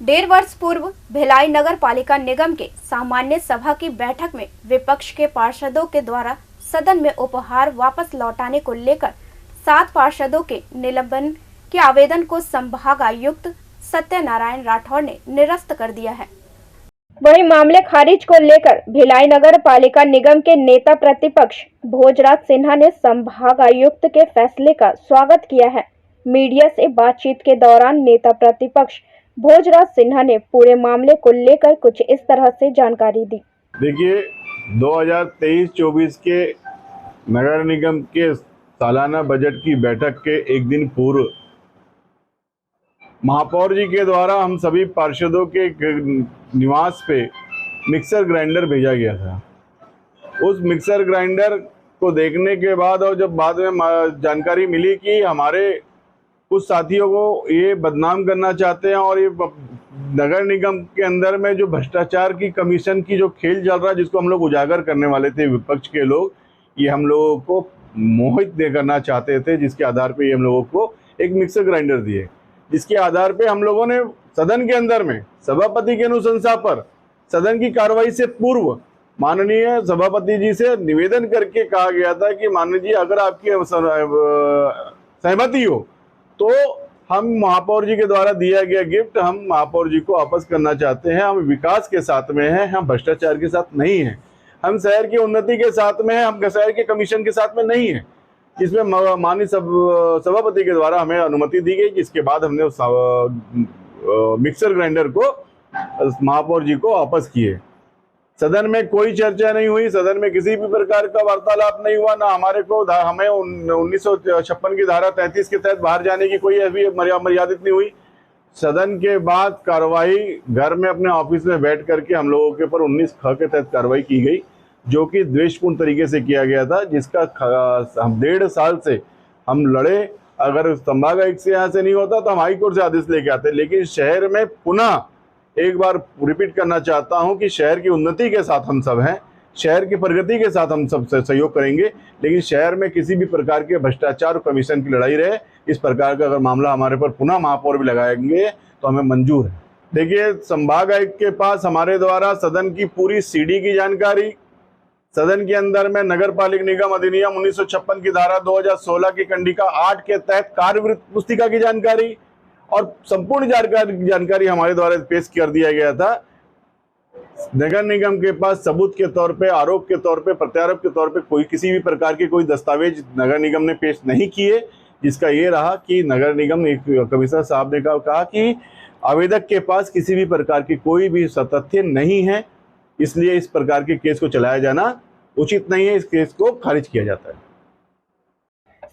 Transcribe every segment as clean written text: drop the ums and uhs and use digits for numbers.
1.5 वर्ष पूर्व भिलाई नगर पालिका निगम के सामान्य सभा की बैठक में विपक्ष के पार्षदों के द्वारा सदन में उपहार वापस लौटाने को लेकर 7 पार्षदों के निलंबन के आवेदन को संभाग आयुक्त सत्यनारायण राठौर ने निरस्त कर दिया है। वहीं मामले खारिज को लेकर भिलाई नगर पालिका निगम के नेता प्रतिपक्ष भोजराज सिन्हा ने संभाग आयुक्त के फैसले का स्वागत किया है। मीडिया से बातचीत के दौरान नेता प्रतिपक्ष भोजराज सिन्हा ने पूरे मामले को लेकर कुछ इस तरह से जानकारी दी। देखिए, 2023-24 के नगर निगम के सालाना बजट की बैठक के एक दिन पूर्व महापौर जी के द्वारा हम सभी पार्षदों के निवास पे मिक्सर ग्राइंडर भेजा गया था। उस मिक्सर ग्राइंडर को देखने के बाद और जब बाद में जानकारी मिली कि हमारे कुछ साथियों को ये बदनाम करना चाहते हैं और ये नगर निगम के अंदर में जो भ्रष्टाचार की कमीशन की जो खेल चल रहा है, जिसको हम लोग उजागर करने वाले थे विपक्ष के लोग, ये हम लोगों को मोहित करना चाहते थे, जिसके आधार पे ये हम लोगों को एक मिक्सर ग्राइंडर दिए, जिसके आधार पे हम लोगों ने सदन के अंदर में सभापति की अनुशंसा पर सदन की कार्रवाई से पूर्व माननीय सभापति जी से निवेदन करके कहा गया था कि माननीय जी, अगर आपकी सहमति हो तो हम महापौर जी के द्वारा दिया गया गिफ्ट हम महापौर जी को वापस करना चाहते हैं। हम विकास के साथ में हैं, हम भ्रष्टाचार के साथ नहीं हैं, हम शहर की उन्नति के साथ में हैं, हम शहर के कमीशन के साथ में नहीं हैं। इसमें माननीय सभापति के द्वारा हमें अनुमति दी गई, जिसके बाद हमने उस मिक्सर ग्राइंडर को महापौर जी को वापस किए। सदन में कोई चर्चा नहीं हुई, सदन में किसी भी प्रकार का वार्तालाप नहीं हुआ, ना हमारे को हमें 1956 की धारा 33 के तहत बाहर जाने की कोई अभी मर्यादित नहीं हुई। सदन के बाद कार्रवाई घर में अपने ऑफिस में बैठ करके हम लोगों के ऊपर 19(ख) के तहत कार्रवाई की गई, जो कि द्वेषपूर्ण तरीके से किया गया था, जिसका हम 1.5 साल से हम लड़े। अगर संभाग आयुक्त से यहाँ से नहीं होता तो हम हाईकोर्ट से आदेश लेके आते, लेकिन शहर में पुनः एक बार रिपीट करना चाहता हूं कि शहर की उन्नति के साथ हम सब हैं, शहर की प्रगति के साथ हम सब सहयोग करेंगे, लेकिन शहर में किसी भी प्रकार के भ्रष्टाचार और कमीशन की लड़ाई रहे, इस प्रकार का अगर मामला हमारे पर पुनः महापौर भी लगाएंगे तो हमें मंजूर है। देखिए, संभाग आयुक्त के पास हमारे द्वारा सदन की पूरी सीडी की जानकारी, सदन के अंदर में नगर पालिका निगम अधिनियम 1956 की धारा 2016 की कंडिका 8 के तहत कार्यवृत्त पुस्तिका की जानकारी और संपूर्ण जानकारी हमारे द्वारा पेश कर दिया गया था। नगर निगम के पास सबूत के तौर पे, आरोप के तौर पे, प्रत्यारोप के तौर पे कोई किसी भी प्रकार के कोई दस्तावेज नगर निगम ने पेश नहीं किए, जिसका ये रहा कि नगर निगम कमिश्नर साहब ने कहा कि आवेदक के पास किसी भी प्रकार की कोई भी तथ्य नहीं है, इसलिए इस प्रकार के केस को चलाया जाना उचित नहीं है, इस केस को खारिज किया जाता है।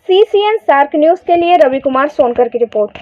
CCN सार्क न्यूज के लिए रवि कुमार सोनकर की रिपोर्ट।